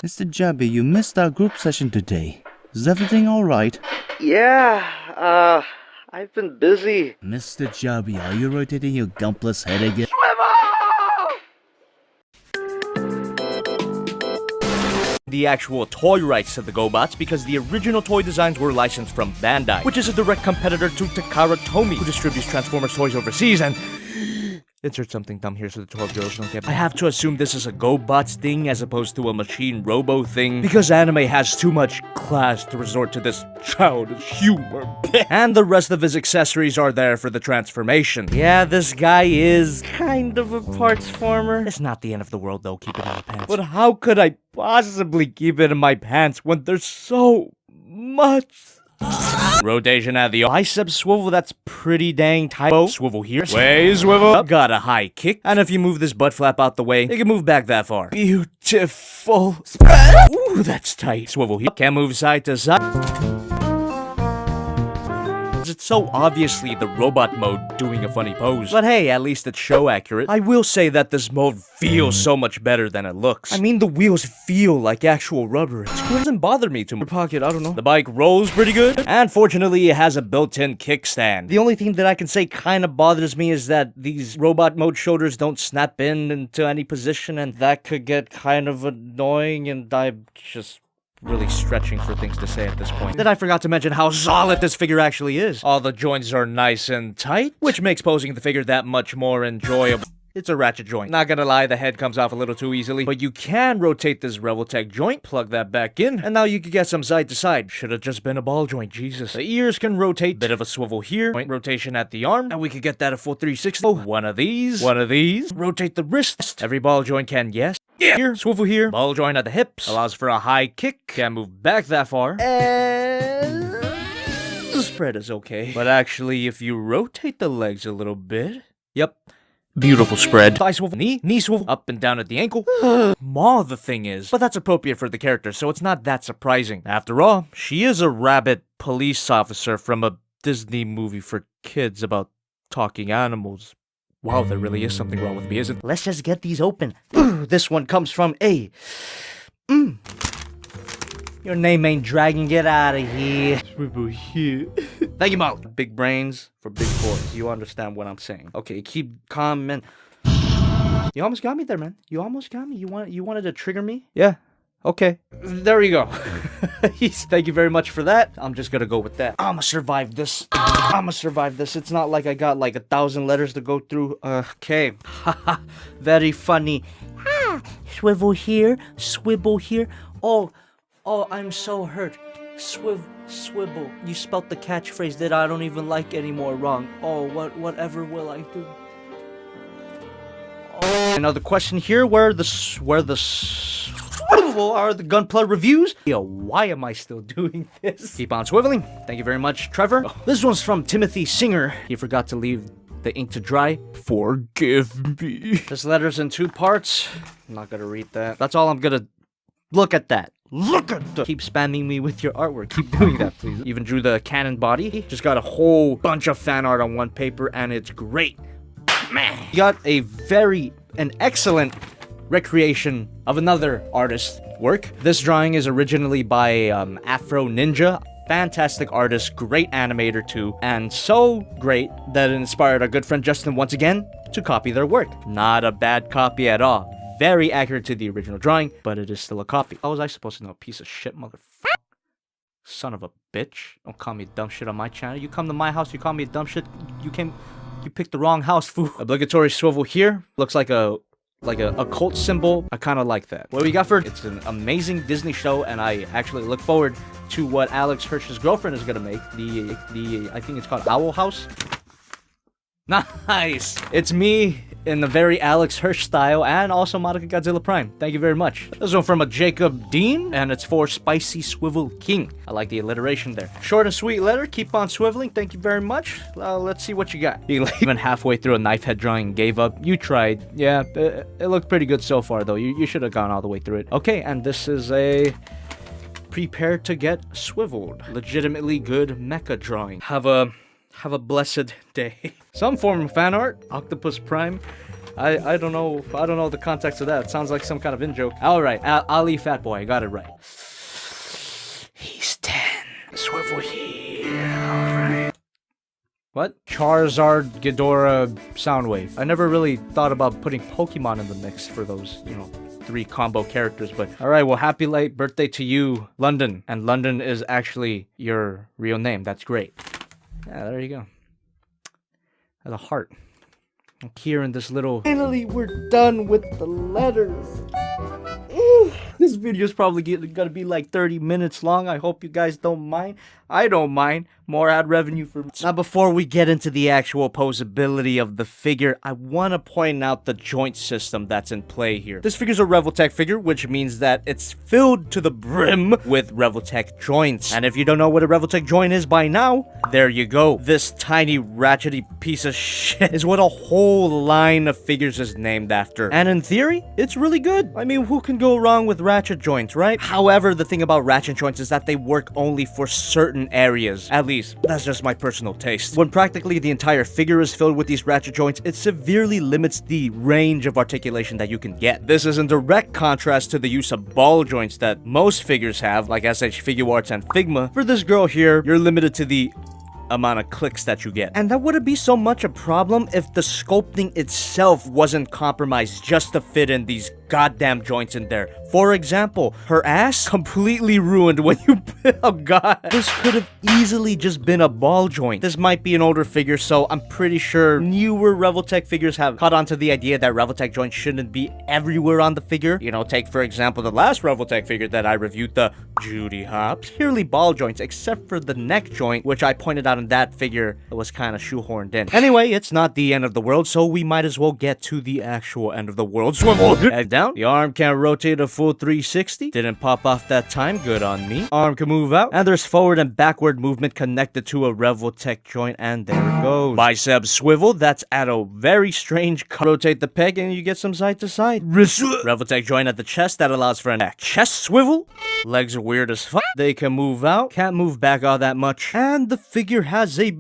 Mr. Jobby, you missed our group session today. Is everything alright? Yeah, I've been busy. Mr. Jobby, are you rotating your gumpless head again? The actual toy rights to the GoBots because the original toy designs were licensed from Bandai, which is a direct competitor to Takara Tomy, who distributes Transformers toys overseas, and insert something dumb here so the 12 girls don't get me. I have to assume this is a GoBots thing as opposed to a machine robo thing because anime has too much class to resort to this childish humor. And the rest of his accessories are there for the transformation. Yeah, this guy is kind of a parts former. It's not the end of the world though, keep it in my pants. But how could I possibly keep it in my pants when there's so much? Rotation at the bicep swivel, that's pretty dang tight. Swivel here. Way swivel up. Got a high kick. And if you move this butt flap out the way, it can move back that far. Beautiful spread. Ooh, that's tight. Swivel here. Can't move side to side. It's so obviously the robot mode doing a funny pose. But hey, at least it's show accurate. I will say that this mode feels so much better than it looks. I mean, the wheels feel like actual rubber. It doesn't bother me too much. Pocket, I don't know. The bike rolls pretty good. And fortunately, it has a built-in kickstand. The only thing that I can say kind of bothers me is that these robot mode shoulders don't snap in into any position, and that could get kind of annoying, and I'm just really stretching for things to say at this point. Then I forgot to mention how solid this figure actually is. All the joints are nice and tight, which makes posing the figure that much more enjoyable. It's a ratchet joint. Not gonna lie, the head comes off a little too easily, but you can rotate this Revoltech joint, plug that back in, and now you can get some side to side. Should have just been a ball joint, Jesus. The ears can rotate, bit of a swivel here, joint rotation at the arm, and we could get that a full 360. One of these, rotate the wrist. Every ball joint can, yes. Yeah. Here, swivel here, ball joint at the hips, allows for a high kick, can't move back that far, and the spread is okay. But actually, if you rotate the legs a little bit, yep, beautiful spread. Thigh swivel, knee swivel, up and down at the ankle. Small the thing is, but that's appropriate for the character, so it's not that surprising. After all, she is a rabbit police officer from a Disney movie for kids about talking animals. Wow, there really is something wrong with me, isn't it? Let's just get these open. This one comes from A. Your name ain't Dragon, get out of here. Swivel here. Thank you, Molly. Big brains for big boys. You understand what I'm saying. Okay, keep calm, man. You almost got me there, man. You almost got me. You wanted to trigger me? Yeah. Okay. There we go. Thank you very much for that. I'm just gonna go with that. I'ma survive this. It's not like I got like 1,000 letters to go through. Okay. Haha. Very funny. Ha! Swivel here. Swivel here. Oh, I'm so hurt. Swivel. You spelt the catchphrase that I don't even like anymore wrong. Oh, whatever will I do? Oh. Another question here. Where the are the Gunpla reviews? Yo, why am I still doing this? Keep on swiveling. Thank you very much, Trevor. This one's from Timothy Singer. He forgot to leave the ink to dry. Forgive me. This letter's in 2 parts. I'm not gonna read that. That's all I'm gonna... Look at that. Look at that. Keep spamming me with your artwork. Keep doing that, please. Even drew the cannon body. Just got a whole bunch of fan art on one paper, and it's great. Man. You got an excellent recreation of another artist's work. This drawing is originally by Afro Ninja. Fantastic artist, great animator too, and so great that it inspired our good friend Justin once again to copy their work. Not a bad copy at all. Very accurate to the original drawing, but it is still a copy. How was I supposed to know? Piece of shit, motherfucker. Son of a bitch. Don't call me dumb shit on my channel. You come to my house, you call me dumb shit. You picked the wrong house, fool. Obligatory swivel here. Looks like a cult symbol. I kind of like that. What we got for it's an amazing Disney show, and I actually look forward to what Alex Hirsch's girlfriend is gonna make. I think it's called Owl House. Nice. It's me in the very Alex Hirsch style, and also Monica Godzilla Prime. Thank you very much. This one from a Jacob Dean, and it's for Spicy Swivel King. I like the alliteration there. Short and sweet letter. Keep on swiveling. Thank you very much. Let's see what you got. You even halfway through a knife head drawing and gave up. You tried. Yeah, it looked pretty good so far, though. You should have gone all the way through it. Okay, and this is a prepare to get swiveled. Legitimately good mecha drawing. Have a blessed day. Some form of fan art. Octopus Prime. I don't know the context of that. It sounds like some kind of in-joke. Alright, Ali Fat Boy, I got it right. He's 10. Swivel here. Alright. What? Charizard, Ghidorah, Soundwave. I never really thought about putting Pokemon in the mix for those, 3 combo characters, but alright, well, happy late birthday to you, London. And London is actually your real name. That's great. Yeah, there you go. As a heart. And here in this little... Finally, we're done with the letters. Ooh, this video is probably gonna be like 30 minutes long. I hope you guys don't mind. I don't mind. More ad revenue for me. Now, before we get into the actual posability of the figure, I want to point out the joint system that's in play here. This figure's a Revoltech figure, which means that it's filled to the brim with Revoltech joints. And if you don't know what a Revoltech joint is by now, there you go. This tiny, ratchety piece of shit is what a whole line of figures is named after. And in theory, it's really good. I mean, who can go wrong with ratchet joints, right? However, the thing about ratchet joints is that they work only for certain areas. At least, that's just my personal taste. When practically the entire figure is filled with these ratchet joints, it severely limits the range of articulation that you can get. This is in direct contrast to the use of ball joints that most figures have, like s.h.Figuarts and Figma. For this girl here, you're limited to the amount of clicks that you get. And that wouldn't be so much a problem if the sculpting itself wasn't compromised just to fit in these goddamn joints in there. For example, her ass completely ruined when you... Oh god. This could have easily just been a ball joint. This might be an older figure, so I'm pretty sure newer Revoltech figures have caught on to the idea that Revoltech joints shouldn't be everywhere on the figure. Take for example the last Revoltech figure that I reviewed, the Judy Hop. Purely ball joints, except for the neck joint, which I pointed out in that figure was kind of shoehorned in. Anyway, it's not the end of the world, so we might as well get to the actual end of the world. Swivel! Head down. The arm can rotate a full 360. Didn't pop off that time. Good on me. Arm can move out. And there's forward and backward movement connected to a Revoltech joint. And there it goes. Bicep swivel. That's at a very strange... Rotate the peg and you get some side to side. Revoltech joint at the chest that allows for an chest swivel. Legs are weird as fuck. They can move out. Can't move back all that much. And the figure has a...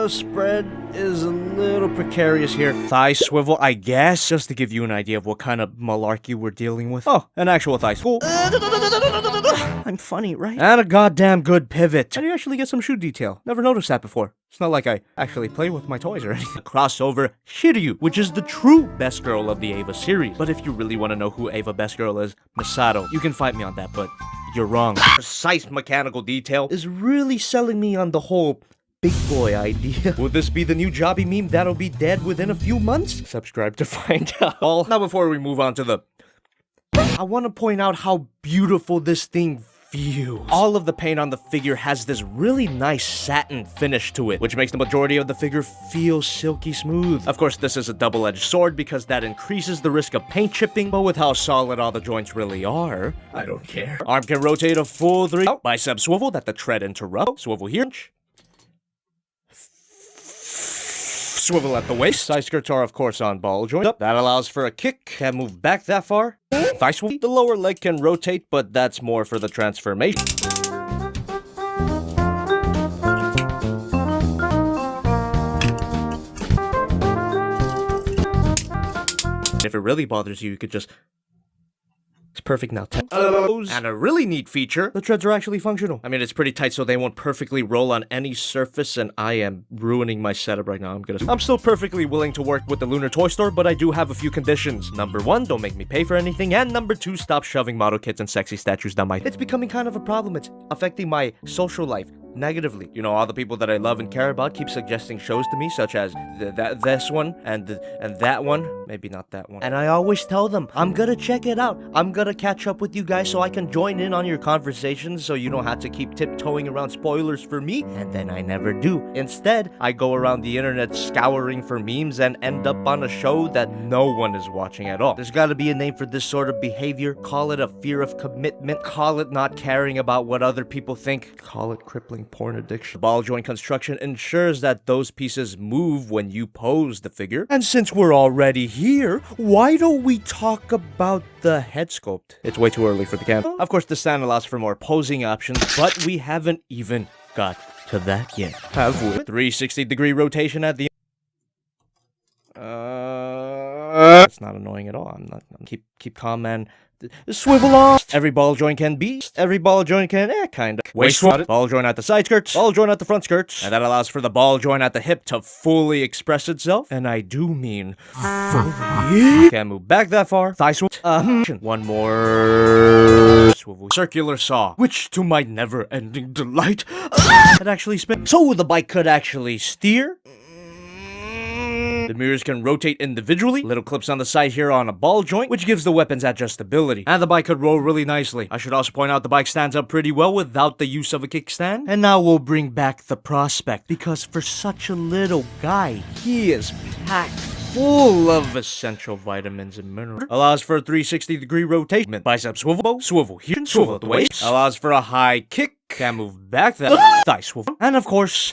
spread is a little precarious here. Thigh swivel, I guess. Just to give you an idea of what kind of malarkey we're dealing with. Oh, an actual thigh swivel. I'm funny, right? And a goddamn good pivot. And you actually get some shoe detail. Never noticed that before. It's not like I actually play with my toys or anything. Crossover Shiryu, which is the true best girl of the Eva series. But if you really want to know who Eva best girl is, Misato. You can fight me on that, but you're wrong. Precise mechanical detail is really selling me on the whole big boy idea. Will this be the new Jobby meme that'll be dead within a few months? Subscribe to find out. Now before we move on to the... I want to point out how beautiful this thing feels. All of the paint on the figure has this really nice satin finish to it, which makes the majority of the figure feel silky smooth. Of course, this is a double-edged sword because that increases the risk of paint chipping, but with how solid all the joints really are, I don't care. Arm can rotate a full 3. Bicep swivel that the tread interrupt. Swivel here. Swivel at the waist. Side skirts are of course on ball joint. That allows for a kick. Can't move back that far. Thigh swivel. The lower leg can rotate, but that's more for the transformation. If it really bothers you, you could just... It's perfect now. And a really neat feature, the treads are actually functional. I mean, it's pretty tight so they won't perfectly roll on any surface, and I am ruining my setup right now. I'm still perfectly willing to work with the Lunar Toy Store, but I do have a few conditions. Number 1, don't make me pay for anything, and number 2, stop shoving model kits and sexy statues down my... It's becoming kind of a problem. It's affecting my social life negatively. All the people that I love and care about keep suggesting shows to me, such as this one and that one. Maybe not that one. And I always tell them, I'm gonna check it out. I'm gonna catch up with you guys so I can join in on your conversations so you don't have to keep tiptoeing around spoilers for me. And then I never do. Instead, I go around the internet scouring for memes and end up on a show that no one is watching at all. There's gotta be a name for this sort of behavior. Call it a fear of commitment. Call it not caring about what other people think. Call it crippling porn addiction. Ball joint construction ensures that those pieces move when you pose the figure. And since we're already here, why don't we talk about the head sculpt? It's way too early for the camera. Of course, the stand allows for more posing options, but we haven't even got to that yet, have we? 360-degree rotation at the... That's not annoying at all. I'm not. Keep calm, man. Swivel on. Every ball joint can be. Every ball joint can, kind of. Wasteful. Ball joint at the side skirts. Ball joint at the front skirts. And that allows for the ball joint at the hip to fully express itself. And I do mean fully. Can't move back that far. Thigh swivel. One more swivel. Circular saw, which to my never-ending delight, it actually spins. So the bike could actually steer. The mirrors can rotate individually. Little clips on the side here on a ball joint, which gives the weapons adjustability. And the bike could roll really nicely. I should also point out the bike stands up pretty well without the use of a kickstand. And now we'll bring back the prospect, because for such a little guy, he is packed full of essential vitamins and minerals. Allows for a 360-degree rotation. Bicep swivel, swivel here, swivel at the waist. Allows for a high kick. Can move back that thigh swivel. And of course,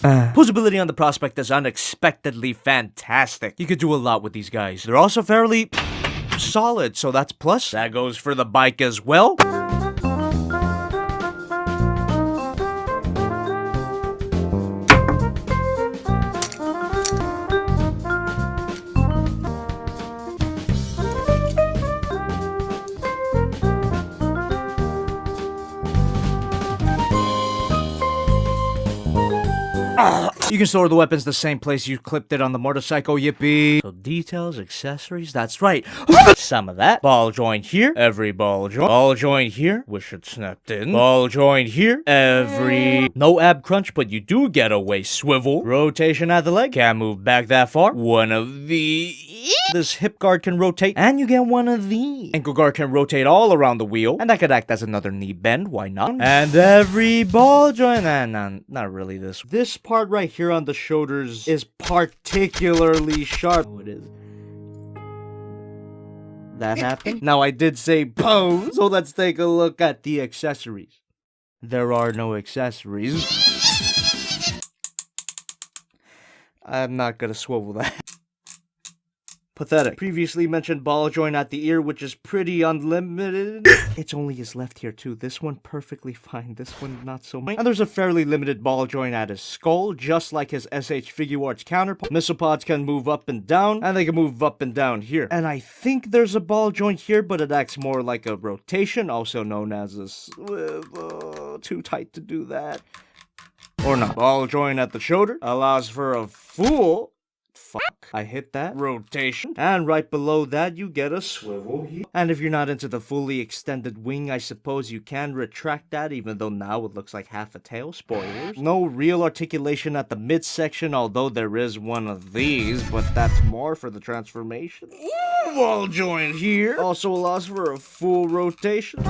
posability on the prospect is unexpectedly fantastic. You could do a lot with these guys. They're also fairly solid, so that's plus. That goes for the bike as well. You can store the weapons the same place you clipped it on the motorcycle, yippee. So details, accessories, that's right. Some of that. Ball joint here, every ball joint. Ball joint here, wish it snapped in. Ball joint here, every... No ab crunch, but you do get a waist swivel. Rotation at the leg, can't move back that far. One of the... This hip guard can rotate, and you get one of the... Ankle guard can rotate all around the wheel, and that could act as another knee bend, why not? And every ball joint... not really this. This part right here on the shoulders is particularly sharp. Oh, it is. That happened? Now I did say pose, so let's take a look at the accessories. There are no accessories. I'm not gonna swivel that. Pathetic. Previously mentioned ball joint at the ear, which is pretty unlimited. It's only his left here too. This one perfectly fine. This one not so much. And there's a fairly limited ball joint at his skull, just like his s.h.monsterarts counterpart. Missile pods can move up and down, and they can move up and down here. And I think there's a ball joint here, but it acts more like a rotation, also known as a swivel. Too tight to do that. Or not. Ball joint at the shoulder allows for a full... Fuck. I hit that. Rotation. And right below that, you get a swivel here. And if you're not into the fully extended wing, I suppose you can retract that, even though now it looks like half a tail. Spoilers. No real articulation at the midsection, although there is one of these, but that's more for the transformation. Ball joint here. Also allows for a full rotation.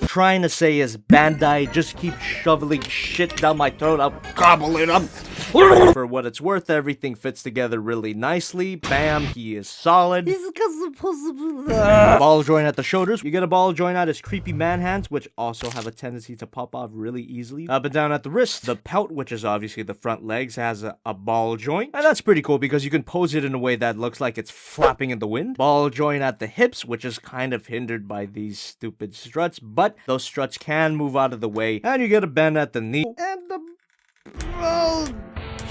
Trying to say is Bandai, just keep shoveling shit down my throat, I'll gobble it up. For what it's worth, everything fits together really nicely. Bam, he is solid. Ball joint at the shoulders. You get a ball joint at his creepy man hands, which also have a tendency to pop off really easily. Up and down at the wrist. The pelt, which is obviously the front legs, has a ball joint. And that's pretty cool because you can pose it in a way that looks like it's flapping in the wind. Ball joint at the hips, which is kind of hindered by these stupid struts, but those struts can move out of the way. And you get a bend at the knee. And the ball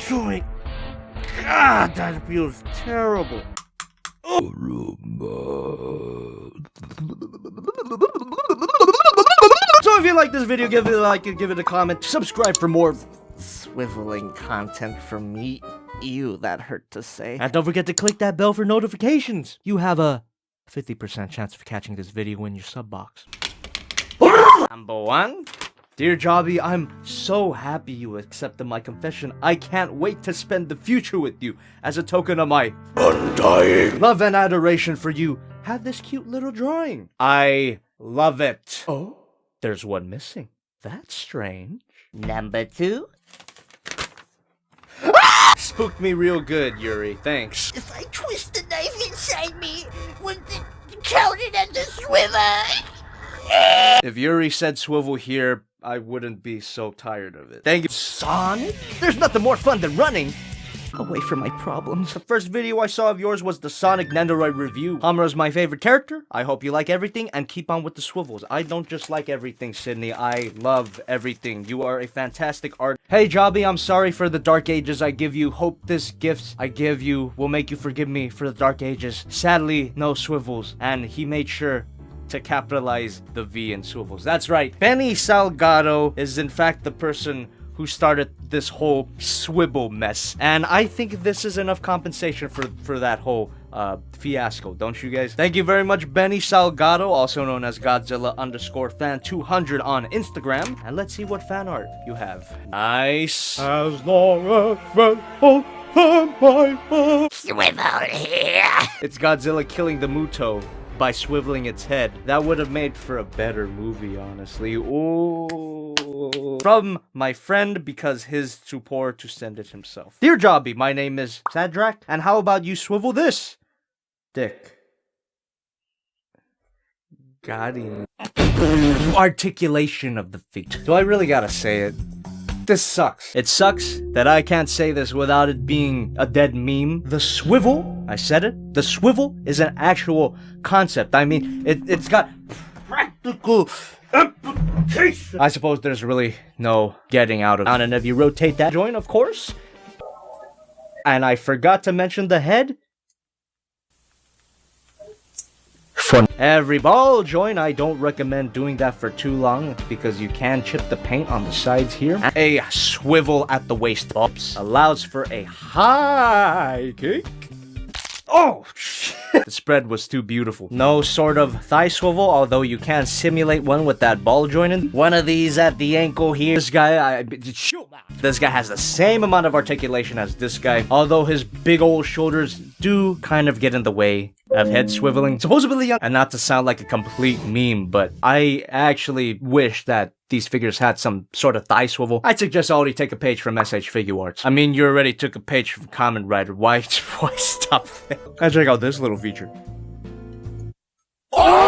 joint. God, that feels terrible. So if you like this video, give it a like and give it a comment. Subscribe for more swiveling content from me. Ew, that hurt to say. And don't forget to click that bell for notifications. You have a 50% chance of catching this video in your sub box. Number 1. Dear Jobby, I'm so happy you accepted my confession. I can't wait to spend the future with you. As a token of my undying love and adoration for you, have this cute little drawing. I love it. Oh? There's one missing. That's strange. Number 2. Spooked me real good, Yuri. Thanks. If I twist the knife inside me, would it count it as a swivel? If Yuri said swivel here, I wouldn't be so tired of it. Thank you so Sonic? There's nothing more fun than running away from my problems. The first video I saw of yours was the Sonic Nendoroid review. Hamura's my favorite character. I hope you like everything and keep on with the swivels. I don't just like everything, Sydney. I love everything. You are a fantastic artist. Hey, Jobby, I'm sorry for the dark ages I give you. Hope this gift I give you will make you forgive me for the dark ages. Sadly, no swivels. And he made sure to capitalize the V in swivels. That's right. Benny Salgado is in fact the person who started this whole swivel mess. And I think this is enough compensation for that whole fiasco, don't you guys? Thank you very much, Benny Salgado, also known as Godzilla_fan200 on Instagram. And let's see what fan art you have. Nice. As long as Swivel here. It's Godzilla killing the Muto by swiveling its head. That would have made for a better movie, honestly. Ooh. From my friend, because he's too poor to send it himself. Dear Jobby, my name is Sadrak, and how about you swivel this? Dick. Got him. Articulation of the feet. Do I really gotta say it? This sucks. It sucks that I can't say this without it being a dead meme. The swivel, I said it, the swivel is an actual concept. I mean, it's got practical application. I suppose there's really no getting out of it. And if you rotate that joint, of course. And I forgot to mention the head. For every ball joint, I don't recommend doing that for too long because you can chip the paint on the sides here. A swivel at the waist bumps allows for a high kick. Oh, shit. The spread was too beautiful. No sort of thigh swivel, although you can simulate one with that ball joint in. One of these at the ankle here. This guy, this guy has the same amount of articulation as this guy, although his big old shoulders do kind of get in the way of head swiveling. Supposedly young, and not to sound like a complete meme, but I actually wish that these figures had some sort of thigh swivel. I'd suggest already take a page from s.h.monsterarts. I mean, you already took a page from Kamen Rider. Why stop there? And check out this little feature.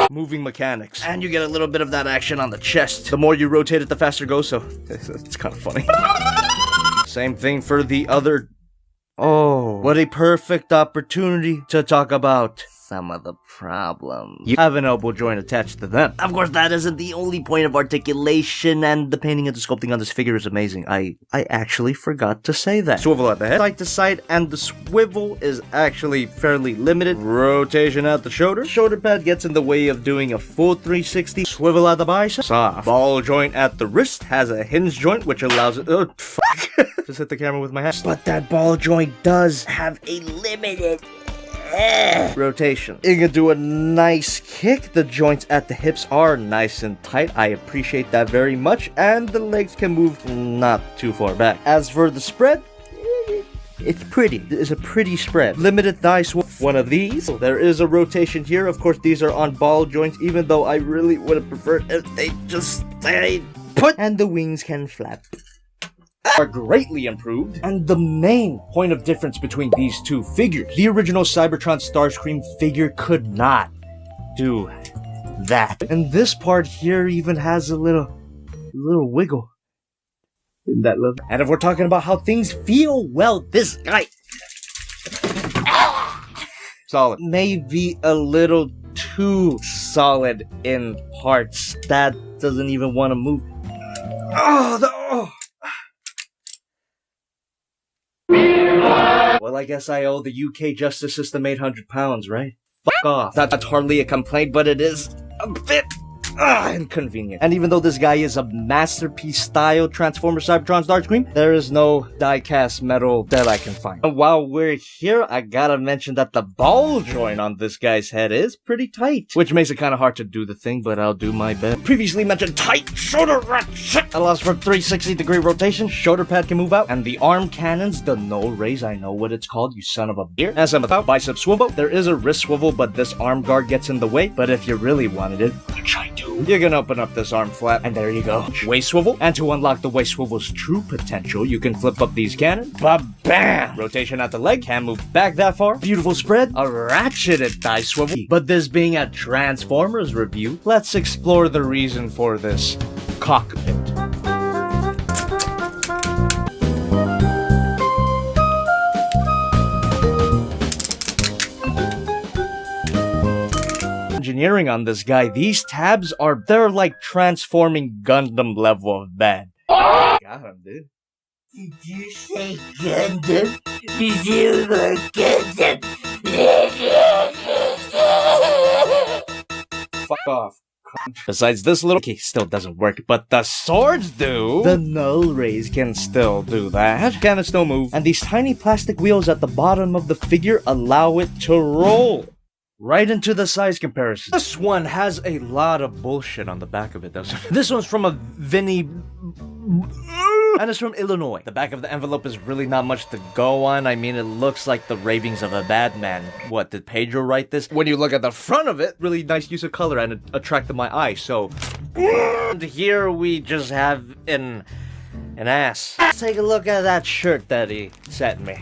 Moving mechanics. And you get a little bit of that action on the chest. The more you rotate it, the faster it goes, so it's kind of funny. Same thing for the other. Oh, what a perfect opportunity to talk about some of the problems. You have an elbow joint attached to them. Of course, that isn't the only point of articulation, and the painting and the sculpting on this figure is amazing. I actually forgot to say that. Swivel at the head, side to side, and the swivel is actually fairly limited. Rotation at the shoulder. Shoulder pad gets in the way of doing a full 360. Swivel at the bicep. Soft. Ball joint at the wrist has a hinge joint, which allows it. Oh, fuck. Just hit the camera with my hand. But that ball joint does have a limited rotation. You can do a nice kick. The joints at the hips are nice and tight. I appreciate that very much. And the legs can move not too far back. As for the spread, it's pretty. It's a pretty spread. Limited thigh swivel. One of these. There is a rotation here. Of course, these are on ball joints, even though I really would have preferred if they just stayed put. And the wings can flap. Are greatly improved, and the main point of difference between these two figures, the original Cybertron Starscream figure could not do that, and this part here even has a little wiggle in that level. And if we're talking about how things feel, well, this guy solid, maybe a little too solid in parts. That doesn't even want to move. Well, I guess I owe the UK justice system £800, right? Fuck off. That's hardly a complaint, but it is a bit inconvenient. And even though this guy is a masterpiece style Transformer Cybertron Starscream, there is no die-cast metal that I can find. And while we're here, I gotta mention that the ball joint on this guy's head is pretty tight, which makes it kind of hard to do the thing, but I'll do my best. Previously mentioned tight shoulder ratchet allows for 360-degree rotation, shoulder pad can move out, and the arm cannons, the no raise, I know what it's called, you son of a beer. As I'm about bicep swivel, there is a wrist swivel, but this arm guard gets in the way. But if you really wanted it, which I do, you can open up this arm flap, and there you go. Waist swivel, and to unlock the waist swivel's true potential, you can flip up these cannons. Ba-bam! Rotation at the leg, can move back that far. Beautiful spread, a ratcheted thigh swivel. But this being a Transformers review, let's explore the reason for this cockpit. engineering on this guy. These tabs they're like transforming Gundam level of bad. Got him, dude. Did you say Gundam? Did you like Gundam? Fuck off. Besides, this little key still doesn't work, but the swords do. The null rays can still do that. Can still move. And these tiny plastic wheels at the bottom of the figure allow it to roll. Right into the size comparison. This one has a lot of bullshit on the back of it, doesn't it? This one's from a Vinny... and it's from Illinois. The back of the envelope is really not much to go on. I mean, it looks like the ravings of a bad man. What, did Pedro write this? When you look at the front of it, really nice use of color and it attracted my eye, so... And here we just have an ass. Let's take a look at that shirt that he sent me.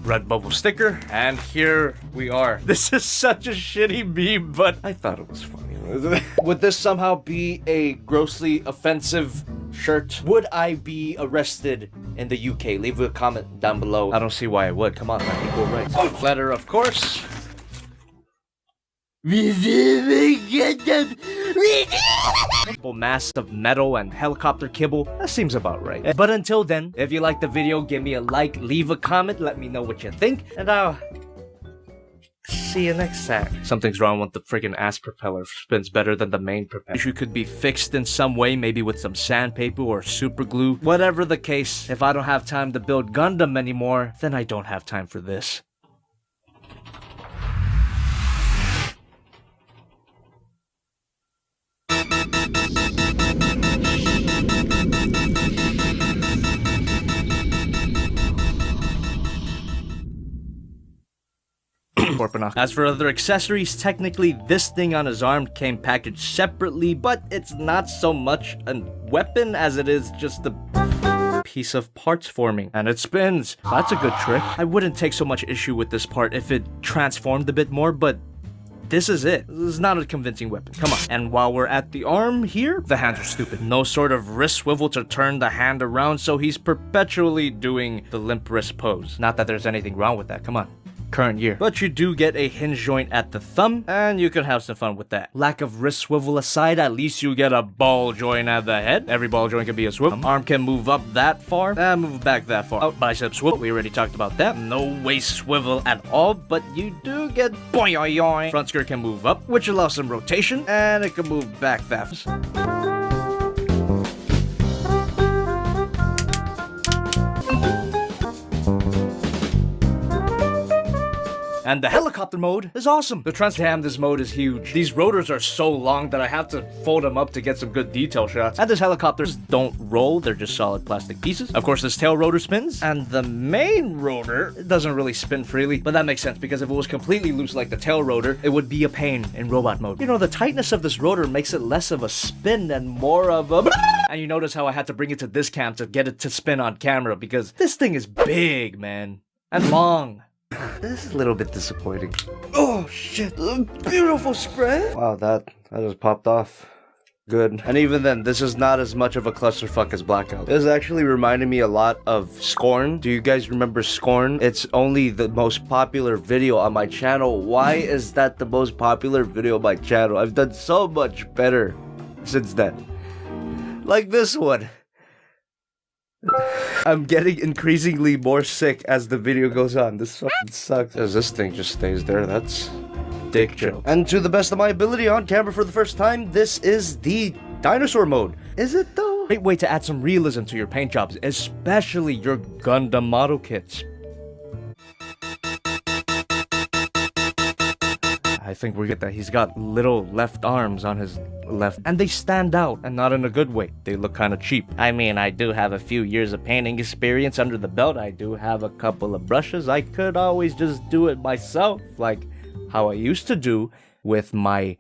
Redbubble sticker, and here we are. This is such a shitty meme, but I thought it was funny. Would this somehow be a grossly offensive shirt? Would I be arrested in the UK? Leave a comment down below. I don't see why I would. Come on, man. Equal rights. Letter, of course. Mass of metal and helicopter kibble. That seems about right. But until then, if you like the video, give me a like, leave a comment, let me know what you think, and I'll see you next time. Something's wrong with the friggin' ass propeller. Spins better than the main propeller. Issue could be fixed in some way, maybe with some sandpaper or super glue. Whatever the case, if I don't have time to build Gundam anymore, then I don't have time for this. As for other accessories, technically this thing on his arm came packaged separately, but it's not so much a weapon as it is just a piece of parts forming. And it spins. That's a good trick. I wouldn't take so much issue with this part if it transformed a bit more, but this is it. This is not a convincing weapon. Come on. And while we're at the arm here, the hands are stupid. No sort of wrist swivel to turn the hand around, so he's perpetually doing the limp wrist pose. Not that there's anything wrong with that. Come on. Current year. But you do get a hinge joint at the thumb, and you can have some fun with that. Lack of wrist swivel aside, at least you get a ball joint at the head. Every ball joint can be a swivel. Arm can move up that far, and move back that far. Oh, bicep swivel. We already talked about that. No waist swivel at all, but you do get boing. Front skirt can move up, which allows some rotation, and it can move back that far. And the helicopter mode is awesome. The damn, this mode is huge. These rotors are so long that I have to fold them up to get some good detail shots. And these helicopters don't roll, they're just solid plastic pieces. Of course, this tail rotor spins, and the main rotor, it doesn't really spin freely, but that makes sense because if it was completely loose like the tail rotor, it would be a pain in robot mode. You know, the tightness of this rotor makes it less of a spin and more of a... And you notice how I had to bring it to this cam to get it to spin on camera because this thing is big, man, and long. This is a little bit disappointing. Oh shit, beautiful spread. Wow, that just popped off. Good. And even then, this is not as much of a clusterfuck as Blackout. This actually reminded me a lot of Scorn. Do you guys remember Scorn? It's only the most popular video on my channel. Why is that the most popular video on my channel? I've done so much better since then. Like this one. I'm getting increasingly more sick as the video goes on. This fucking sucks. As this thing just stays there, that's dick joke. And to the best of my ability on camera for the first time, this is the dinosaur mode. Is it though? Great way to add some realism to your paint jobs, especially your Gundam model kits. I think we get that he's got little left arms on his left, and they stand out, and not in a good way. They look kind of cheap. I mean, I do have a few years of painting experience under the belt. I do have a couple of brushes. I could always just do it myself, like how I used to do with my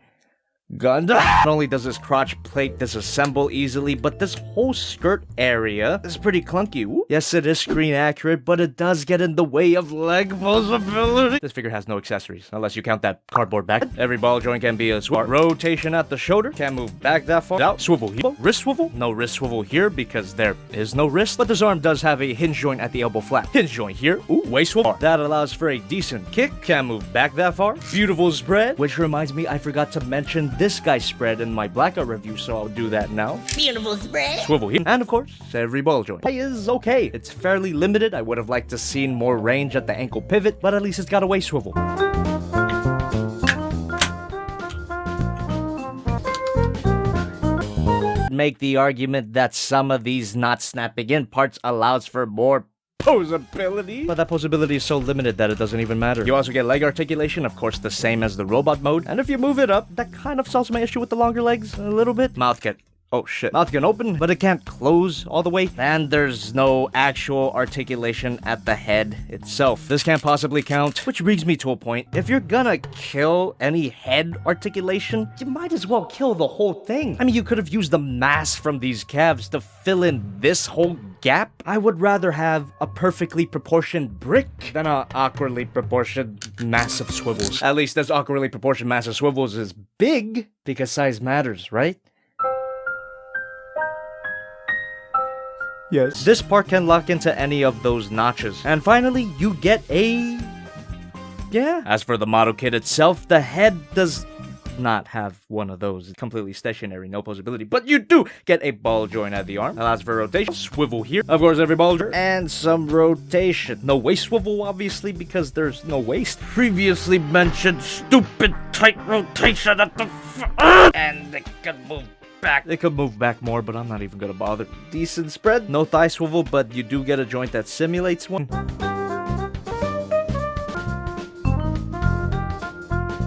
gundam. Not only does this crotch plate disassemble easily, but this whole skirt area is pretty clunky. Ooh. Yes, it is screen accurate, but it does get in the way of leg posability. This figure has no accessories, unless you count that cardboard back. Every ball joint can be a swivel. Rotation at the shoulder, can't move back that far. Out, swivel here. Wrist swivel, no wrist swivel here because there is no wrist, but this arm does have a hinge joint at the elbow flap. Hinge joint here, ooh, waist swivel. That allows for a decent kick, can't move back that far. Beautiful spread, which reminds me, I forgot to mention this guy's spread in my blackout review, so I'll do that now. Beautiful spread. Swivel here. And of course, every ball joint is okay. It's fairly limited. I would have liked to seen more range at the ankle pivot, but at least it's got a waist swivel. Make the argument that some of these not snapping in parts allows for more posability, but that posability is so limited that it doesn't even matter. You also get leg articulation, of course the same as the robot mode, and if you move it up, that kind of solves my issue with the longer legs a little bit. Mouth can mouth can open, but it can't close all the way, and there's no actual articulation at the head itself. This can't possibly count, which brings me to a point. If you're gonna kill any head articulation, you might as well kill the whole thing. I mean, you could have used the mass from these calves to fill in this whole gap. I would rather have a perfectly proportioned brick than a awkwardly proportioned mass of swivels. At least this awkwardly proportioned mass of swivels is big, because size matters, right? Yes. This part can lock into any of those notches. And finally, you get a... yeah. As for the model kit itself, the head does not have one of those. It's completely stationary, no posability. But you do get a ball joint at the arm. Allows for rotation. Swivel here. Of course, every ball joint. And some rotation. No waist swivel, obviously, because there's no waist. Previously mentioned stupid tight rotation at the and it can move back. They could move back more, but I'm not even gonna bother. Decent spread. No thigh swivel, but you do get a joint that simulates one.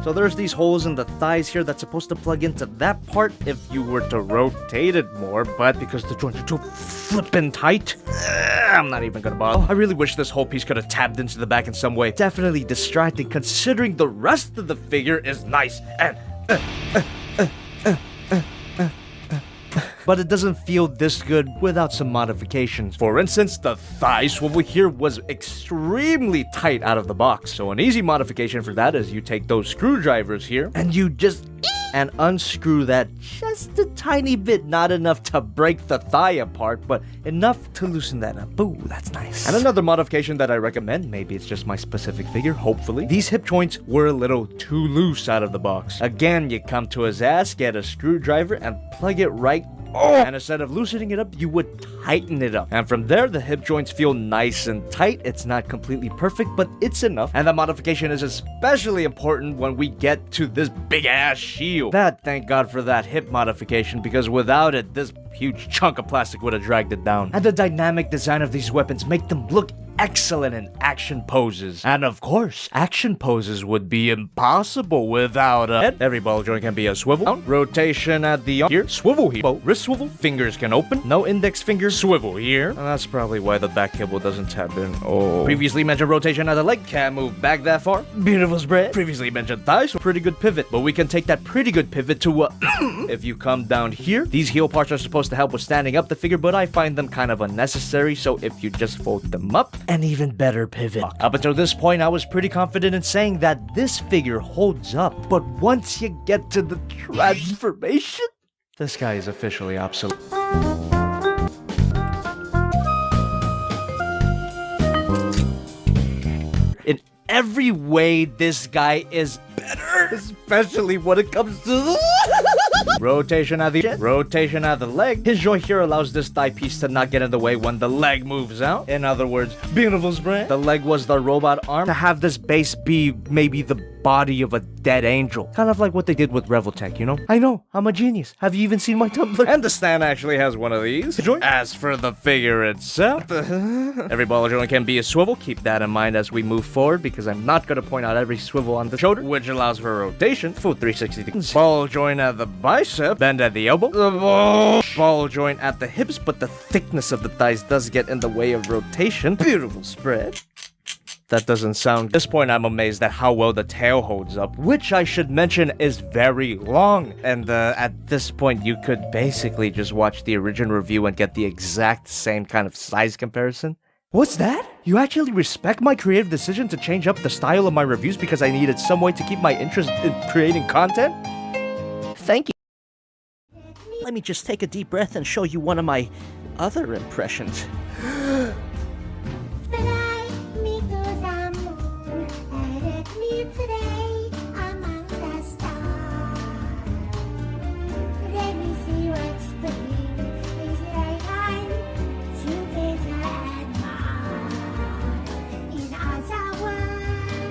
So there's these holes in the thighs here that's supposed to plug into that part if you were to rotate it more, but because the joints are too flippin' tight, I'm not even gonna bother. I really wish this whole piece could have tabbed into the back in some way. Definitely distracting considering the rest of the figure is nice and but it doesn't feel this good without some modifications. For instance, the thigh swivel here was extremely tight out of the box. So an easy modification for that is you take those screwdrivers here and you just and unscrew that just a tiny bit, not enough to break the thigh apart, but enough to loosen that up. Ooh, that's nice. And another modification that I recommend, maybe it's just my specific figure, hopefully, these hip joints were a little too loose out of the box. Again, you come to his ass, get a screwdriver, and plug it right. And instead of loosening it up, you would tighten it up. And from there, the hip joints feel nice and tight. It's not completely perfect, but it's enough. And the modification is especially important when we get to this big-ass shield. That, thank God for that hip modification, because without it, this huge chunk of plastic would have dragged it down. And the dynamic design of these weapons make them look excellent in action poses. And of course, action poses would be impossible without a head. Every ball joint can be a swivel. Rotation at the arm. Here, swivel here. Wrist swivel. Fingers can open. No index finger. Swivel here. And that's probably why the back cable doesn't tab in. Oh. Previously mentioned rotation at the leg. Can't move back that far. Beautiful spread. Previously mentioned thighs. Pretty good pivot. But we can take that pretty good pivot to a... if you come down here, these heel parts are supposed to help with standing up the figure, but I find them kind of unnecessary. So if you just fold them up, an even better pivot. Up until this point, I was pretty confident in saying that this figure holds up, but once you get to the transformation, this guy is officially obsolete. In every way, this guy is better, especially when it comes to the rotation at the leg. His joint here allows this thigh piece to not get in the way when the leg moves out. In other words, beautiful spread. The leg was the robot arm to have this base be maybe the body of a dead angel. Kind of like what they did with Revoltech, you know? I know, I'm a genius. Have you even seen my Tumblr? And the stand actually has one of these. As for the figure itself, every ball joint can be a swivel. Keep that in mind as we move forward, because I'm not going to point out every swivel on the shoulder, which allows for rotation, full 360 degrees. Ball joint at the bicep, bend at the elbow, ball joint at the hips, but the thickness of the thighs does get in the way of rotation. Beautiful spread. That doesn't sound... At this point, I'm amazed at how well the tail holds up, which I should mention is very long. And at this point, you could basically just watch the original review and get the exact same kind of size comparison. What's that? You actually respect my creative decision to change up the style of my reviews because I needed some way to keep my interest in creating content? Thank you. Let me just take a deep breath and show you one of my other impressions. Fly me to the moon, let me play among the stars. Let me see what spring is like on Jupiter and Mars. In other words,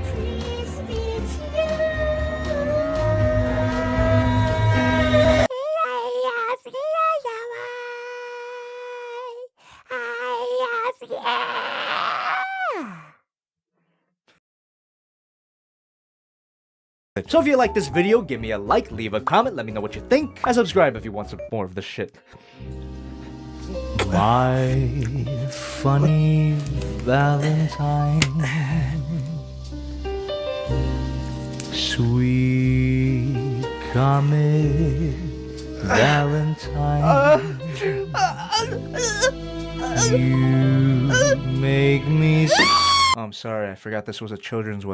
please be So if you like this video, give me a like, leave a comment, let me know what you think, and subscribe if you want some more of this shit. My funny Valentine, sweet comic Valentine, you make me. I'm sorry, I forgot this was a children's